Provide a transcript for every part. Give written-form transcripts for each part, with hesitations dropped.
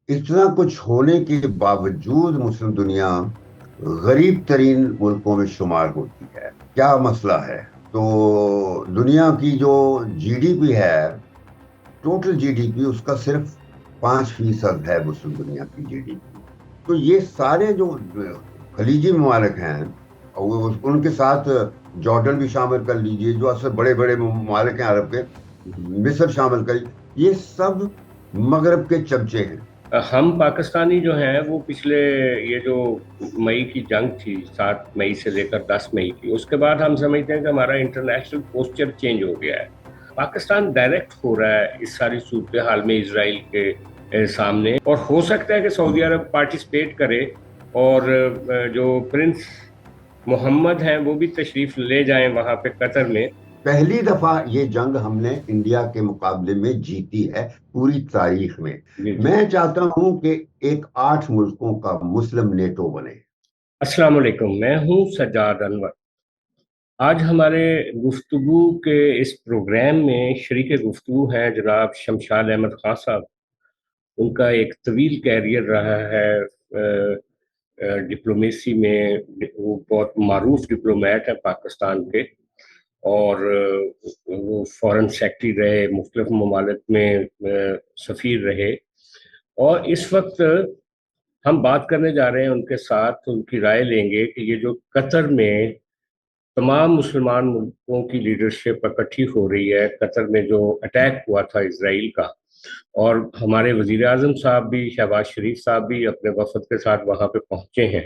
اتنا کچھ ہونے کے باوجود مسلم دنیا غریب ترین ملکوں میں شمار ہوتی ہے. کیا مسئلہ ہے؟ تو دنیا کی جو جی ڈی پی ہے، ٹوٹل جی ڈی پی اس کا صرف 5% ہے مسلم دنیا کی جی ڈی پی. تو یہ سارے جو خلیجی ممالک ہیں، ان کے ساتھ جارڈن بھی شامل کر لیجئے، جو اصل بڑے بڑے ممالک ہیں عرب کے، مصر شامل کر، یہ سب مغرب کے چمچے ہیں. ہم پاکستانی جو ہیں وہ پچھلے یہ جو مئی کی جنگ تھی، 7 مئی سے لے کر 10 مئی کی، اس کے بعد ہم سمجھتے ہیں کہ ہمارا انٹرنیشنل پوسچر چینج ہو گیا ہے. پاکستان ڈائریکٹ ہو رہا ہے اس ساری صورتحال میں اسرائیل کے سامنے، اور ہو سکتا ہے کہ سعودی عرب پارٹیسپیٹ کرے اور جو پرنس محمد ہیں وہ بھی تشریف لے جائیں وہاں پہ قطر میں. پہلی دفعہ یہ جنگ ہم نے انڈیا کے مقابلے میں جیتی ہے پوری تاریخ میں. جی جی. میں چاہتا ہوں کہ ایک 8 ملکوں کا مسلم نیٹو بنے. السلام علیکم، میں ہوں سجاد انور. آج ہمارے گفتگو کے اس پروگرام میں شریک گفتگو ہیں جناب شمشاد احمد خان صاحب. ان کا ایک طویل کیریئر رہا ہے ڈپلومیسی میں. وہ بہت معروف ڈپلومیٹ ہیں پاکستان کے، اور وہ فارن سیکرٹری رہے، مختلف ممالک میں سفیر رہے. اور اس وقت ہم بات کرنے جا رہے ہیں ان کے ساتھ، ان کی رائے لیں گے کہ یہ جو قطر میں تمام مسلمان ملکوں کی لیڈرشپ اکٹھی ہو رہی ہے، قطر میں جو اٹیک ہوا تھا اسرائیل کا، اور ہمارے وزیر اعظم صاحب بھی، شہباز شریف صاحب بھی اپنے وفد کے ساتھ وہاں پہ پہنچے ہیں.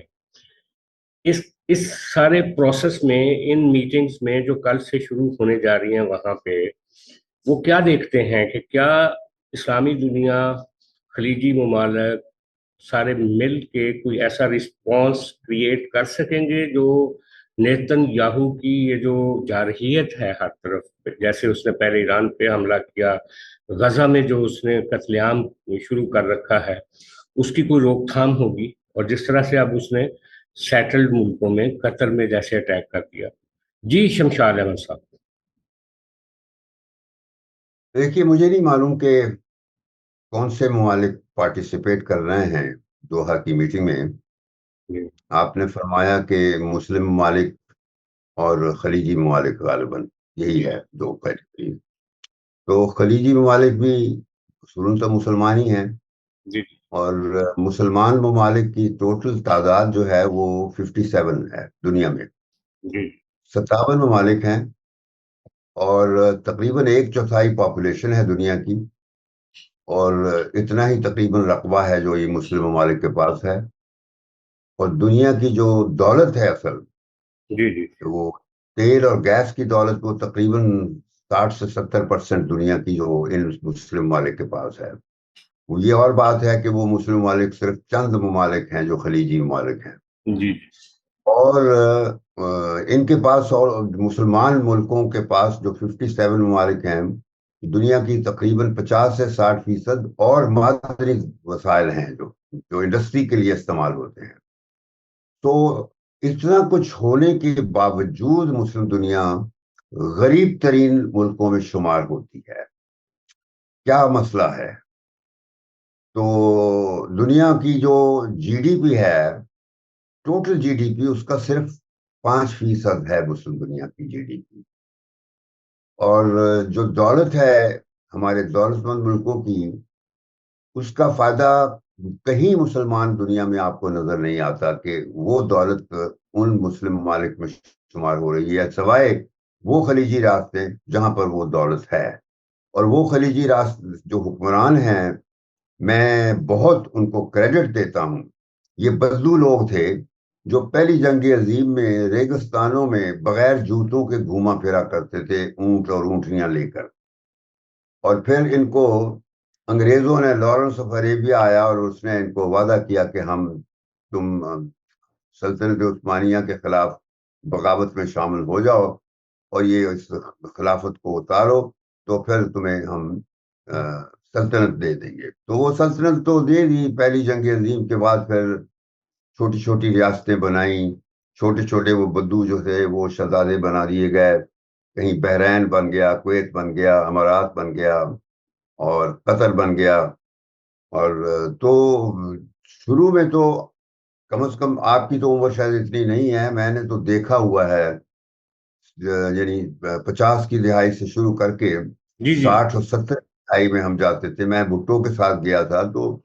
اس سارے پروسیس میں، ان میٹنگز میں جو کل سے شروع ہونے جا رہی ہیں وہاں پہ، وہ کیا دیکھتے ہیں کہ کیا اسلامی دنیا، خلیجی ممالک سارے مل کے کوئی ایسا رسپانس کریٹ کر سکیں گے جو نیتن یاہو کی یہ جو جارحیت ہے ہر طرف، جیسے اس نے پہلے ایران پہ حملہ کیا، غزہ میں جو اس نے قتل عام شروع کر رکھا ہے، اس کی کوئی روک تھام ہوگی؟ اور جس طرح سے اب اس نے سیٹلڈ ملکوں میں، قطر میں جیسے اٹیک کر دیا. جی شمشاد احمد صاحب. دیکھیے، مجھے نہیں معلوم کہ کون سے ممالک پارٹیسپیٹ کر رہے ہیں دوحہ کی میٹنگ میں. جی آپ نے فرمایا کہ مسلم ممالک اور خلیجی ممالک غالباً یہی ہے دو کیٹیگری. تو خلیجی ممالک بھی اصولاً تو مسلمان ہی ہیں، جی اور مسلمان ممالک کی ٹوٹل تعداد جو ہے وہ 57 ہے دنیا میں. جی 57 ممالک ہیں، اور تقریباً 1/4 پاپولیشن ہے دنیا کی، اور اتنا ہی تقریباً رقبہ ہے جو یہ مسلم ممالک کے پاس ہے. اور دنیا کی جو دولت ہے اصل، جی جی. وہ تیل اور گیس کی دولت، وہ تقریباً 60 سے 70% دنیا کی جو ان مسلم ممالک کے پاس ہے. یہ اور بات ہے کہ وہ مسلم ممالک صرف چند ممالک ہیں جو خلیجی ممالک ہیں. جی اور ان کے پاس، اور مسلمان ملکوں کے پاس جو 57 ممالک ہیں، دنیا کی تقریباً 50 سے 60% اور معدنی وسائل ہیں جو انڈسٹری کے لیے استعمال ہوتے ہیں. تو اتنا کچھ ہونے کے باوجود مسلم دنیا غریب ترین ملکوں میں شمار ہوتی ہے. کیا مسئلہ ہے؟ تو دنیا کی جو جی ڈی پی ہے، ٹوٹل جی ڈی پی اس کا صرف 5% ہے مسلم دنیا کی جی ڈی پی. اور جو دولت ہے ہمارے دولت مند ملکوں کی، اس کا فائدہ کہیں مسلمان دنیا میں آپ کو نظر نہیں آتا کہ وہ دولت ان مسلم ممالک میں شمار ہو رہی ہے، سوائے وہ خلیجی راستے جہاں پر وہ دولت ہے. اور وہ خلیجی راستے جو حکمران ہیں، میں بہت ان کو کریڈٹ دیتا ہوں. یہ بدلو لوگ تھے جو پہلی جنگ عظیم میں ریگستانوں میں بغیر جوتوں کے گھوما پھرا کرتے تھے، اونٹ اور اونٹنیاں لے کر. اور پھر ان کو انگریزوں نے، لارنس آف عریبیہ آیا اور اس نے ان کو وعدہ کیا کہ تم سلطنت عثمانیہ کے خلاف بغاوت میں شامل ہو جاؤ اور یہ اس خلافت کو اتارو، تو پھر تمہیں ہم سلطنت دے دیں گے. تو وہ سلطنت تو دے دی پہلی جنگ عظیم کے بعد. پھر چھوٹی چھوٹی ریاستیں بنائیں، چھوٹے چھوٹے وہ بدو جو تھے وہ شہزادے بنا دیے گئے. کہیں بحرین بن گیا، کویت بن گیا، امارات بن گیا، اور قطر بن گیا. اور تو شروع میں تو کم از کم آپ کی تو عمر شاید اتنی نہیں ہے، میں نے تو دیکھا ہوا ہے، یعنی 50 کی دہائی سے شروع کر کے جی جی 60 اور 70 کی دہائی میں ہم جاتے تھے، میں بھٹو کے ساتھ گیا تھا، تو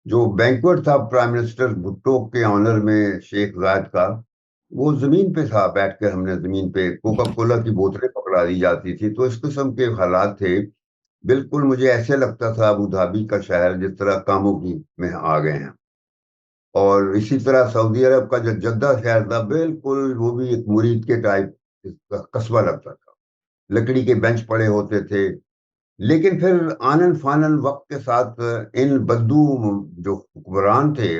جو بینکوٹ تھا پرائم منسٹر بھٹو کے آنر میں شیخ زاید کا، وہ زمین پہ تھا، بیٹھ کے ہم نے زمین پہ کوکا کولا کی بوتلیں پکڑا دی جاتی تھی، تو اس قسم کے حالات تھے، بالکل مجھے ایسے لگتا تھا ابو دھابی کا شہر جس طرح کاموں کی میں آ گئے ہیں۔ اور اسی طرح سعودی عرب کا جو جدہ شہر تھا، بالکل وہ بھی ایک مرید کے ٹائپ قصبہ لگتا تھا، لکڑی کے بینچ پڑے ہوتے تھے۔ لیکن پھر آنن فانن وقت کے ساتھ ان بدو جو حکمران تھے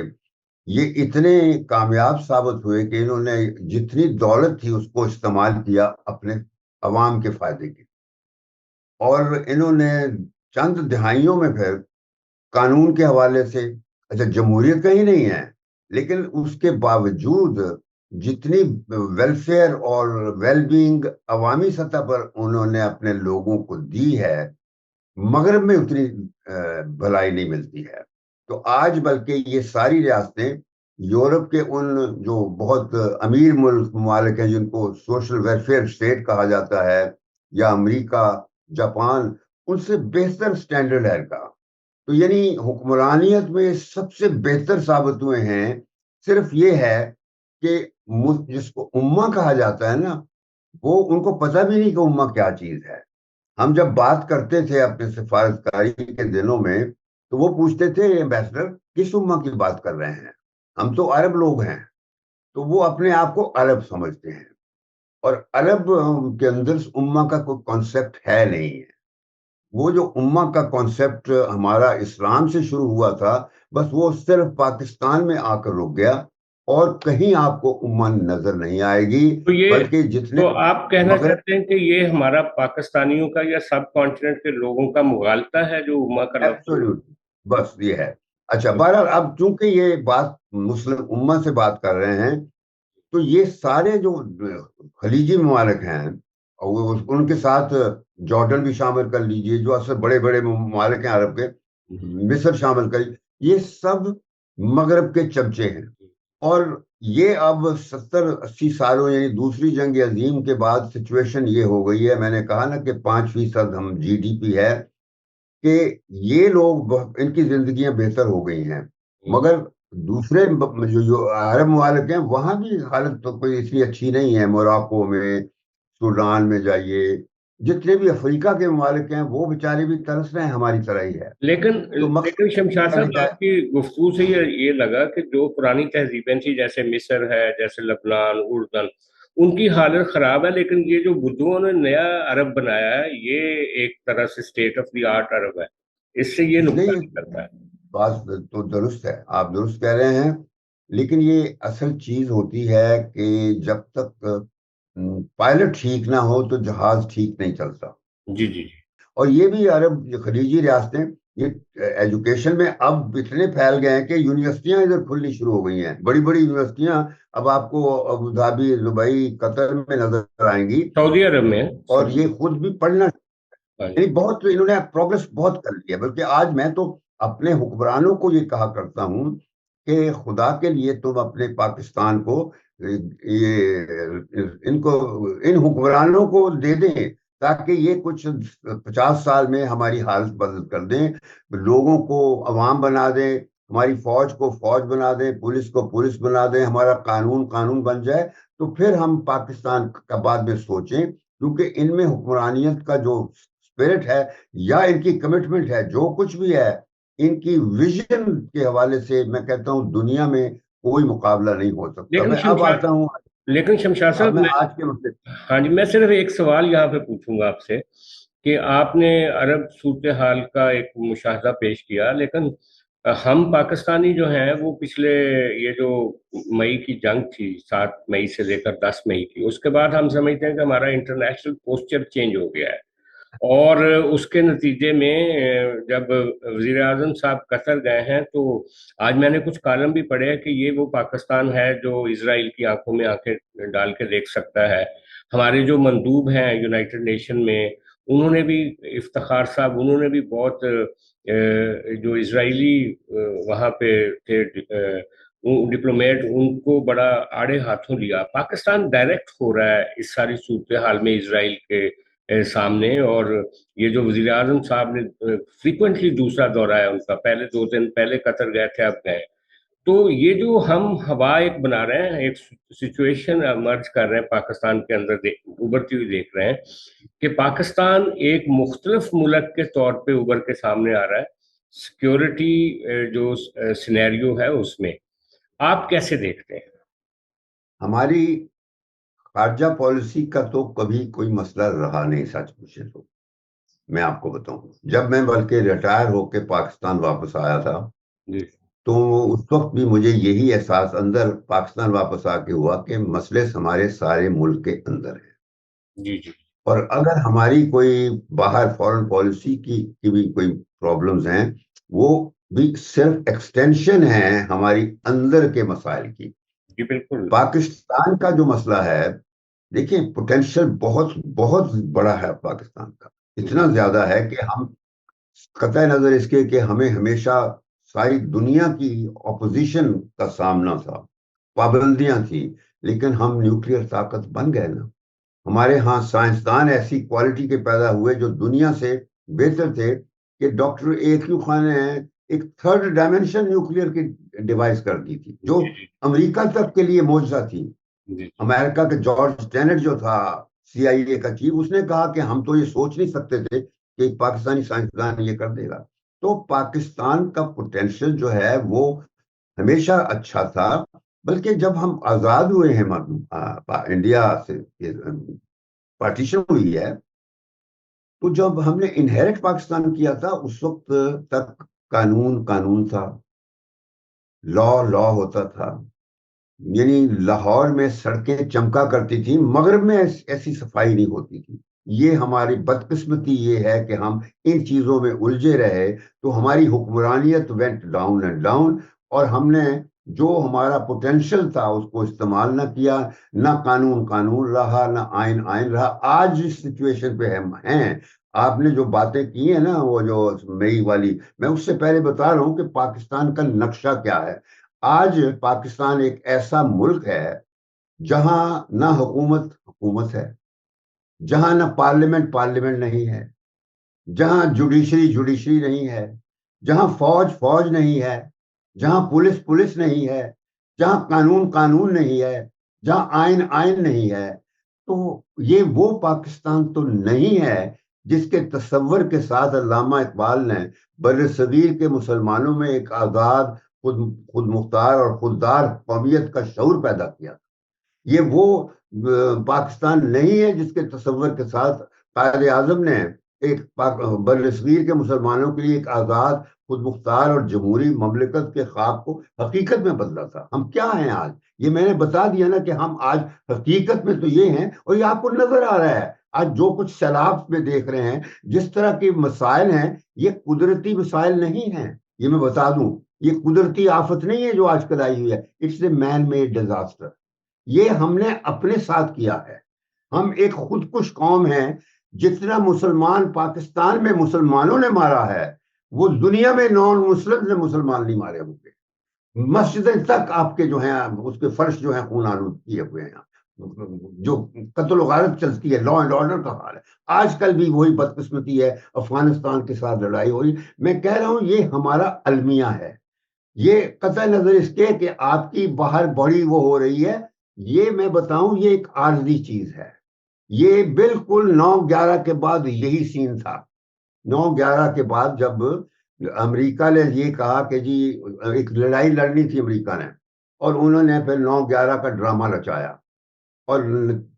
یہ اتنے کامیاب ثابت ہوئے کہ انہوں نے جتنی دولت تھی اس کو استعمال کیا اپنے عوام کے فائدے کے، اور انہوں نے چند دہائیوں میں پھر قانون کے حوالے سے، اچھا جمہوریت کہیں نہیں ہے، لیکن اس کے باوجود جتنی ویلفیئر اور ویل بینگ عوامی سطح پر انہوں نے اپنے لوگوں کو دی ہے، مغرب میں اتنی بھلائی نہیں ملتی ہے۔ تو آج بلکہ یہ ساری ریاستیں یورپ کے ان جو بہت امیر ممالک ہیں جن کو سوشل ویلفیئر اسٹیٹ کہا جاتا ہے، یا امریکہ، جاپان، ان سے بہتر سٹینڈرڈ ہے کا، تو یعنی حکمرانیت میں سب سے بہتر ثابت ہوئے ہیں۔ صرف یہ ہے کہ جس کو امہ کہا جاتا ہے نا، وہ ان کو پتہ بھی نہیں کہ امہ کیا چیز ہے۔ ہم جب بات کرتے تھے اپنے سفارتکاری کے دنوں میں تو وہ پوچھتے تھے ایمبیسڈر کس امہ کی بات کر رہے ہیں، ہم تو عرب لوگ ہیں، تو وہ اپنے آپ کو عرب سمجھتے ہیں، اور عرب کے اندر امہ کا کوئی کانسیپٹ ہے نہیں ہے۔ وہ جو امہ کا کانسیپٹ ہمارا اسلام سے شروع ہوا تھا، بس وہ صرف پاکستان میں آ کر رک گیا، اور کہیں آپ کو امہ نظر نہیں آئے گی، تو یہ بلکہ جتنے تو آپ کہنا مغرب چاہتے ہیں کہ یہ ہمارا پاکستانیوں کا یا سب کانٹیننٹ کے لوگوں کا مغالطہ ہے جو امہ کا لفظ؟ ایبسولوٹ، بس یہ ہے۔ اچھا بہرحال اب چونکہ یہ بات مسلم امہ سے بات کر رہے ہیں، تو یہ سارے جو خلیجی ممالک ہیں، اور ان کے ساتھ جارڈن بھی شامل کر لیجئے جو اصل بڑے بڑے ممالک ہیں عرب کے، مصر شامل کر، یہ سب مغرب کے چمچے ہیں، اور یہ اب 70-80 سالوں یعنی دوسری جنگ عظیم کے بعد سچویشن یہ ہو گئی ہے، میں نے کہا نا کہ 5% ہم جی ڈی پی ہے، کہ یہ لوگ ان کی زندگیاں بہتر ہو گئی ہیں، مگر دوسرے جو عرب ممالک ہیں وہاں بھی حالت تو کوئی اتنی اچھی نہیں ہے، موراکو میں، سوڈان میں جائیے، جتنے بھی افریقہ کے ممالک ہیں وہ بیچارے بھی ترس رہے ہیں، ہماری طرح ہی ہے۔ لیکن تو لیکن شمشاد مقصد صاحب کیا آپ کی گفتگو سے یہ لگا کہ جو پرانی تہذیبیں تھیں جیسے مصر ہے، جیسے لبنان، اردن، ان کی حالت خراب ہے، لیکن یہ جو بدوؤں نے نیا عرب بنایا ہے یہ ایک طرح سے اسٹیٹ آف دی آرٹ عرب ہے، اس سے یہ نہیں، نقصان کرتا ہے؟ بات تو درست ہے، آپ درست کہہ رہے ہیں، لیکن یہ اصل چیز ہوتی ہے کہ جب تک پائلٹ ٹھیک نہ ہو تو جہاز ٹھیک نہیں چلتا۔ جی جی جی اور یہ بھی عرب خلیجی ریاستیں یہ ایجوکیشن میں اب اتنے پھیل گئے ہیں کہ یونیورسٹیاں ادھر کھلنی شروع ہو گئی ہیں، بڑی بڑی یونیورسٹیاں اب آپ کو ابو ظہبی، دبئی، قطر میں نظر آئیں گی، سعودی عرب میں اور یہ خود بھی پڑھنا، ہاں جی یعنی بہت انہوں نے پروگرس بہت کر لی ہے۔ بلکہ آج میں تو اپنے حکمرانوں کو یہ کہا کرتا ہوں کہ خدا کے لیے تم اپنے پاکستان کو یہ ان حکمرانوں کو دے دیں تاکہ یہ کچھ 50 سال میں ہماری حالت بدل کر دیں، لوگوں کو عوام بنا دیں، ہماری فوج کو فوج بنا دیں، پولیس کو پولیس بنا دیں، ہمارا قانون قانون بن جائے، تو پھر ہم پاکستان کا بعد میں سوچیں، کیونکہ ان میں حکمرانیت کا جو اسپرٹ ہے یا ان کی کمٹمنٹ ہے، جو کچھ بھی ہے، ان کی ویژن کے حوالے سے میں کہتا ہوں دنیا میں کوئی مقابلہ نہیں ہو سکتا۔ لیکن میں اب شمشاد آتا ہوں، لیکن شمشاد اب صاحب میں آج کے مسئلے۔ ہاں جی، میں صرف ایک سوال یہاں پہ پوچھوں گا آپ سے کہ آپ نے عرب صورتحال کا ایک مشاہدہ پیش کیا، لیکن ہم پاکستانی جو ہیں وہ پچھلے یہ جو مئی کی جنگ تھی، 7 مئی سے لے کر 10 مئی کی، اس کے بعد ہم سمجھتے ہیں کہ ہمارا انٹرنیشنل پوسچر چینج ہو گیا ہے، اور اس کے نتیجے میں جب وزیر اعظم صاحب قطر گئے ہیں تو آج میں نے کچھ کالم بھی پڑھے ہیں کہ یہ وہ پاکستان ہے جو اسرائیل کی آنکھوں میں آنکھیں ڈال کے دیکھ سکتا ہے۔ ہمارے جو مندوب ہیں یونائٹڈ نیشن میں، انہوں نے بھی، افتخار صاحب، انہوں نے بھی بہت جو اسرائیلی وہاں پہ تھے ڈپلومیٹ، ان کو بڑا آڑے ہاتھوں لیا. پاکستان ڈائریکٹ ہو رہا ہے اس ساری صورتحال میں اسرائیل کے سامنے. اور یہ جو وزیر اعظم صاحب نے فریکوینٹلی دوسرا دورہ ہے ان کا، پہلے 2 دن پہلے قطر گئے تھے، اب گئے. تو یہ جو ہم ہوا ایک بنا رہے ہیں، ایک سچویشن امرج کر رہے ہیں پاکستان کے اندر ابھرتی ہوئی دیکھ رہے ہیں کہ پاکستان ایک مختلف ملک کے طور پہ ابھر کے سامنے آ رہا ہے سیکیورٹی جو سینیریو ہے اس میں. آپ کیسے دیکھتے ہیں؟ ہماری خارجہ پالیسی کا تو کبھی کوئی مسئلہ رہا نہیں، سچ پوچھے تو. میں آپ کو بتاؤں، جب میں بلکہ ریٹائر ہو کے پاکستان واپس آیا تھا جی تو اس وقت بھی مجھے یہی احساس اندر پاکستان واپس آ کے ہوا کہ مسئلے ہمارے سارے ملک کے اندر ہیں. جی جی اور اگر ہماری کوئی باہر فورن پالیسی کی بھی کوئی پرابلمز ہیں، وہ بھی صرف ایکسٹینشن ہیں ہماری اندر کے مسائل کی. جی بالکل. پاکستان کا جو مسئلہ ہے، دیکھیں پوٹینشیل بہت بہت بڑا ہے پاکستان کا، اتنا زیادہ ہے کہ ہم قطع نظر اس کے کہ ہمیں ہمیشہ ساری دنیا کی اپوزیشن کا سامنا تھا، پابندیاں تھیں، لیکن ہم نیوکلیئر طاقت بن گئے نا. ہمارے ہاں سائنسدان ایسی کوالٹی کے پیدا ہوئے جو دنیا سے بہتر تھے، کہ ڈاکٹر اے کیو خان نے ایک 3rd ڈائمینشن نیوکلیئر کی ڈیوائس کر دی تھی، جو امریکہ تک کے لیے معجزہ تھی. امریکہ کے جارج ٹینٹ جو تھا سی آئی اے کا چیف، اس نے کہا کہ ہم تو یہ سوچ نہیں سکتے تھے کہ ایک پاکستانی سائنسدان یہ کر دے گا. تو پاکستان کا پوٹینشیل جو ہے وہ ہمیشہ اچھا تھا. بلکہ جب ہم آزاد ہوئے ہیں انڈیا سے، پارٹیشن ہوئی ہے، تو جب ہم نے انہیرٹ پاکستان کیا تھا اس وقت تک قانون تھا، لا ہوتا تھا. یعنی لاہور میں سڑکیں چمکا کرتی تھیں، مغرب میں ایسی صفائی نہیں ہوتی تھی. یہ ہماری بدقسمتی یہ ہے کہ ہم ان چیزوں میں الجھے رہے، تو ہماری حکمرانیت وینٹ ڈاؤن اینڈ ڈاؤن، اور ہم نے جو ہمارا پوٹینشیل تھا اس کو استعمال نہ کیا. نہ قانون رہا، نہ آئین رہا. آج اس سچویشن پہ ہم ہیں. آپ نے جو باتیں کی ہیں نا، وہ جو مئی والی، میں اس سے پہلے بتا رہا ہوں کہ پاکستان کا نقشہ کیا ہے. آج پاکستان ایک ایسا ملک ہے جہاں نہ حکومت ہے، جہاں نہ پارلیمنٹ نہیں ہے، جہاں جوڈیشری نہیں ہے، جہاں فوج نہیں ہے، جہاں پولیس نہیں ہے، جہاں قانون نہیں ہے، جہاں آئین نہیں ہے. تو یہ وہ پاکستان تو نہیں ہے جس کے تصور کے ساتھ علامہ اقبال نے بر صغیر کے مسلمانوں میں ایک آزاد، خود مختار اور خوددار قومیت کا شعور پیدا کیا. یہ وہ پاکستان نہیں ہے جس کے تصور کے ساتھ قائد اعظم نے ایک بر صغیر کے مسلمانوں کے لیے ایک آزاد، خود مختار اور جمہوری مملکت کے خواب کو حقیقت میں بدلا تھا. ہم کیا ہیں آج؟ یہ میں نے بتا دیا نا کہ ہم آج حقیقت میں تو یہ ہیں، اور یہ آپ کو نظر آ رہا ہے. آج جو کچھ سیلاب میں دیکھ رہے ہیں، جس طرح کے مسائل ہیں، یہ قدرتی مسائل نہیں ہیں. یہ میں بتا دوں، یہ قدرتی آفت نہیں ہے جو آج کل آئی ہوئی ہے. It's a man made disaster. یہ ہم نے اپنے ساتھ کیا ہے. ہم ایک خودکش قوم ہیں. جتنا مسلمان پاکستان میں مسلمانوں نے مارا ہے، وہ دنیا میں نان مسلم نے مسلمان نہیں مارے ہوئے. مسجدیں تک آپ کے جو ہیں، اس کے فرش جو ہیں خون آلود کیے ہوئے ہیں. جو قتل و غارت چلتی ہے، لا اینڈ آرڈر کا حال ہے. آج کل بھی وہی بدقسمتی ہے، افغانستان کے ساتھ لڑائی ہو رہی. میں کہہ رہا ہوں یہ ہمارا المیہ ہے. یہ قطع نظر اس کے کہ آپ کی باہر بڑی وہ ہو رہی ہے، یہ میں بتاؤں یہ ایک عارضی چیز ہے. یہ بالکل 9/11 کے بعد یہی سین تھا. 9/11 کے بعد جب امریکہ نے یہ کہا کہ جی ایک لڑائی لڑنی تھی امریکہ نے، اور انہوں نے پھر 9/11 کا ڈرامہ رچایا، اور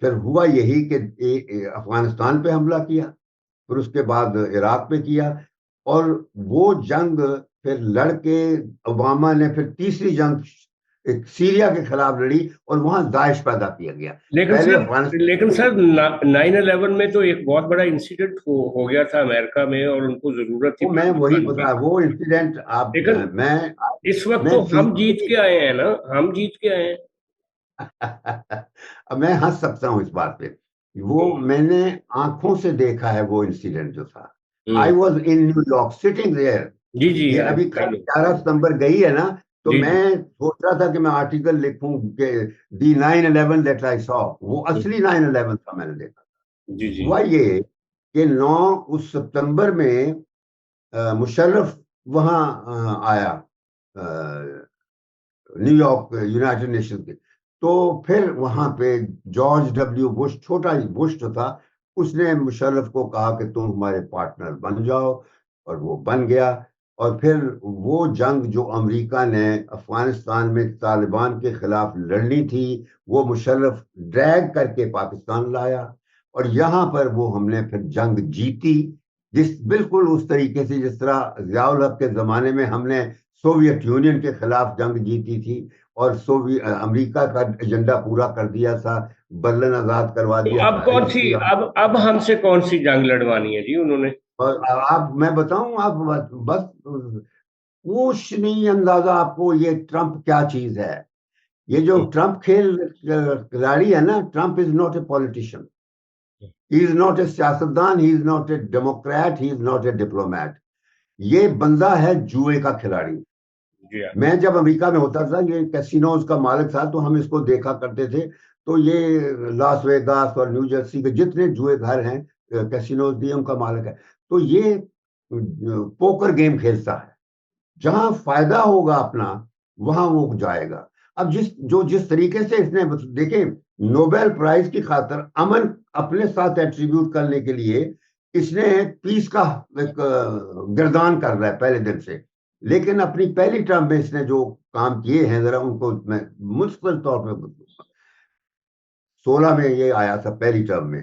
پھر ہوا یہی کہ افغانستان پہ حملہ کیا، پھر اس کے بعد عراق پہ کیا، اور وہ جنگ پھر لڑ کے اوباما نے پھر تیسری جنگ ایک سیریا کے خلاف لڑی، اور وہاں داعش پیدا کیا گیا. لیکن سر 9/11 میں تو ایک بہت بڑا انسیڈنٹ ہو گیا تھا امریکہ میں، اور ان کو ضرورت تھی. میں وہی بتا، وہ انسیڈنٹ آپ، میں اس وقت تو ہم جیت کے آئے ہیں نا، ہم جیت کے آئے ہیں. میں ہنس سکتا ہوں اس بات پہ. وہ میں نے آنکھوں سے دیکھا ہے وہ انسیڈنٹ جو تھا. I was in New York sitting there جی جی یہ ابھی کل 11 ستمبر گئی ہے نا، تو جی جی میں سوچ رہا تھا کہ میں آرٹیکل لکھوں کہ دی 9/11 دیٹ آئی سا، وہ اصلی 9/11 تھا میں نے دیکھا. جی جی ہوا یہ کہ 9 ستمبر میں مشرف وہاں آیا نیو یارک یونائٹڈ نیشن کے. تو پھر وہاں پہ جارج ڈبلیو بش، چھوٹا بش جو تھا، اس نے مشرف کو کہا کہ تم ہمارے پارٹنر بن جاؤ، اور وہ بن گیا. اور پھر وہ جنگ جو امریکہ نے افغانستان میں طالبان کے خلاف لڑنی تھی، وہ مشرف ڈریگ کر کے پاکستان لایا، اور یہاں پر وہ ہم نے پھر جنگ جیتی، بالکل اس طریقے سے جس طرح ضیاء الحق کے زمانے میں ہم نے سوویت یونین کے خلاف جنگ جیتی تھی، اور امریکہ کا ایجنڈا پورا کر دیا تھا، برلن آزاد کروا تو دیا اب تھا. کون سی اب ہم سے کون سی جنگ لڑوانی ہے جی انہوں نے؟ اور آپ، میں بتاؤں آپ، بس کچھ نہیں اندازہ آپ کو یہ ٹرمپ کیا چیز ہے. یہ جو ٹرمپ کھلاڑی ہے نا، Trump is not a politician, he is not a سیاستدان، he is not a democrat, he is not a diplomat. یہ بندہ ہے جوئے کا کھلاڑی. جی میں جب امریکہ میں ہوتا تھا، یہ کیسینوز کا مالک تھا، تو ہم اس کو دیکھا کرتے تھے. تو یہ لاس ویگاس اور نیو جرسی کے جتنے جوئے گھر ہیں، کیسینوز بھی ان کا مالک ہے. تو یہ پوکر گیم کھیلتا ہے، جہاں فائدہ ہوگا اپنا وہاں وہ جائے گا. اب جس طریقے سے اس نے، دیکھیں، نوبیل پرائز کی خاطر امن اپنے ساتھ ایٹریبیوٹ کرنے کے لیے اس نے پیس کا ایک گردان کر رہا ہے پہلے دن سے. لیکن اپنی پہلی ٹرم میں اس نے جو کام کیے ہیں، ذرا ان کو میں مستقل طور پہ بتاؤں گا. 16 میں یہ آیا تھا پہلی ٹرم میں.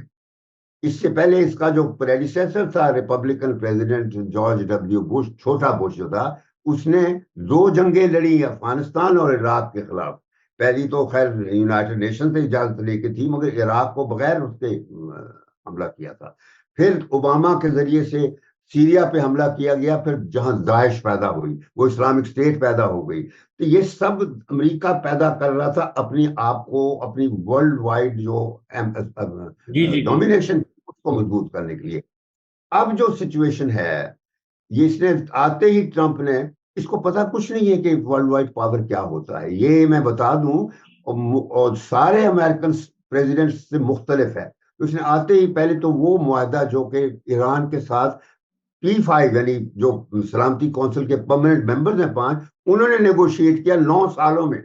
اس سے پہلے اس کا جو پریڈیسیسر تھا، Republican president George W Bush, چھوٹا بش جو تھا، اس نے 2 جنگیں لڑی افغانستان اور عراق کے خلاف. پہلی تو خیر یونائٹڈ نیشن سے اجازت لے کے تھی، مگر عراق کو بغیر اس کے حملہ کیا تھا. پھر اوباما کے ذریعے سے سیریا پہ حملہ کیا گیا، پھر جہاں داعش پیدا ہوئی، وہ اسلامک اسٹیٹ پیدا ہو گئی. تو یہ سب امریکہ پیدا کر رہا تھا اپنی آپ کو، اپنی ورلڈ وائڈ جو جی جی جی ڈومینیشن اس کو مضبوط کرنے کے لیے. اب جو سچویشن ہے، یہ اس نے آتے ہی ٹرمپ نے، اس کو پتا کچھ نہیں ہے کہ ورلڈ وائڈ پاور کیا ہوتا ہے. یہ میں بتا دوں، اور سارے امریکن پریزیڈنٹ سے مختلف ہے. اس نے آتے ہی پہلے تو وہ معاہدہ جو کہ ایران کے ساتھ P5، یعنی جو سلامتی کونسل کے پرماننٹ ممبرز ہیں 5، انہوں نے نیگوشیٹ کیا 9 سالوں میں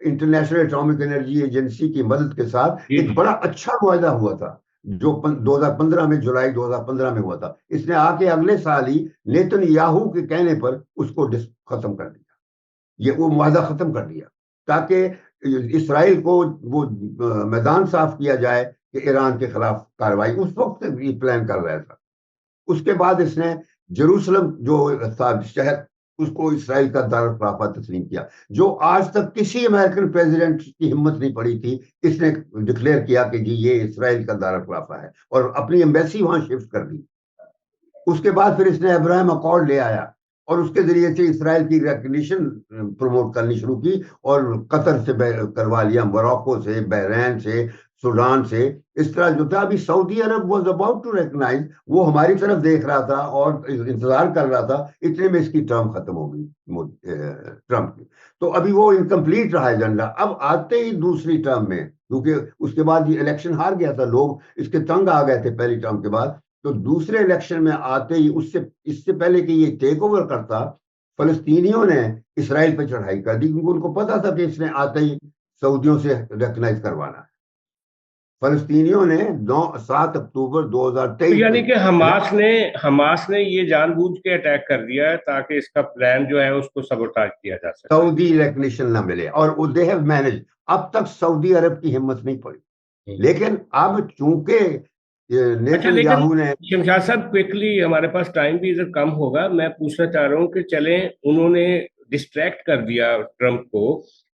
انٹرنیشنل ایٹامک انرجی ایجنسی کی مدد کے ساتھ. جی ایک بڑا اچھا معاہدہ ہوا تھا جو 2015 میں، جولائی 2015 میں ہوا تھا. اس نے آ کے اگلے سال ہی نیتن یاہو کے کہنے پر اس کو ختم کر دیا. یہ وہ معاہدہ ختم کر دیا تاکہ اسرائیل کو وہ میدان صاف کیا جائے کہ ایران کے خلاف کارروائی. اس وقت یہ پلان کر رہا تھا. اس کے بعد اس نے جیروسلم جو شہر، اس کو اسرائیل کا دارالخلافہ تسلیم کیا، جو آج تک کسی امریکن پریزیڈنٹ کی ہمت نہیں پڑی تھی. اس نے ڈکلیئر کیا کہ جی یہ اسرائیل کا دارالخلافہ ہے، اور اپنی ایمبیسی وہاں شفٹ کر دی. اس کے بعد پھر اس نے ابراہیم اکارڈ لے آیا، اور اس کے ذریعے سے اسرائیل کی ریکگنیشن پروموٹ کرنی شروع کی، اور قطر سے کروا لیا، موراکو سے، بحرین سے، سوڈان سے. اس طرح جو تھا، ابھی سعودی عرب واز اباؤٹ ٹو ریکگنائز، وہ ہماری طرف دیکھ رہا تھا اور انتظار کر رہا تھا. اتنے میں اس کی ٹرم ختم ہو گئی، ٹرمپ کی. تو ابھی وہ انکمپلیٹ رہا ایجنڈا. اب آتے ہی دوسری ٹرم میں، کیونکہ اس کے بعد یہ الیکشن ہار گیا تھا، لوگ اس کے تنگ آ گئے تھے پہلی ٹرم کے بعد. تو دوسرے الیکشن میں آتے ہی، اس سے پہلے کہ یہ ٹیک اوور کرتا، فلسطینیوں نے اسرائیل پہ چڑھائی کر دی، کیونکہ ان کو پتا تھا کہ اس نے آتے ہی سعودیوں سے ریکگنائز کروانا ہے. فلسطینیوں نے 7 اکتوبر 2023 یعنی میں، کہ حماس نے یہ جان بوجھ کے اٹیک کر دیا ہے تاکہ اس کا پلان جو ہے اس کو سبوٹاج کیا جا سکے، سعودی ریکگنیشن نہ ملے. اور دے ہیو مینج. اب تک سعودی عرب کی ہمت نہیں پڑی، لیکن اب چونکہ اچھا. نیتن لیکن یاہو نے، شمشاد صاحب، کوئکلی، ہمارے پاس ٹائم بھی ادھر کم ہوگا، میں پوچھنا چاہ رہا ہوں کہ چلیں، انہوں نے ڈسٹریکٹ کر دیا ٹرمپ کو،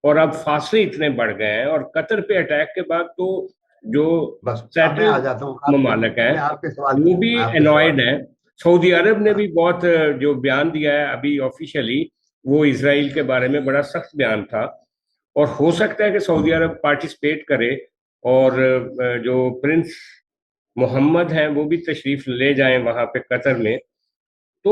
اور اب فاصلے اتنے بڑھ گئے ہیں، اور قطر پہ اٹیک کے بعد تو جو بس اب میں سیٹل آ جاتا ہوں ممالک ہیں میں آپ کے سوال وہ بھی میں آپ کے سوال انوائڈ ہیں. سعودی عرب نے بھی بہت جو بیان دیا ہے ابھی آفیشلی، وہ اسرائیل کے بارے میں بڑا سخت بیان تھا، اور ہو سکتا ہے کہ سعودی عرب پارٹیسپیٹ کرے، اور جو پرنس محمد ہیں وہ بھی تشریف لے جائیں وہاں پہ قطر میں. تو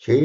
6,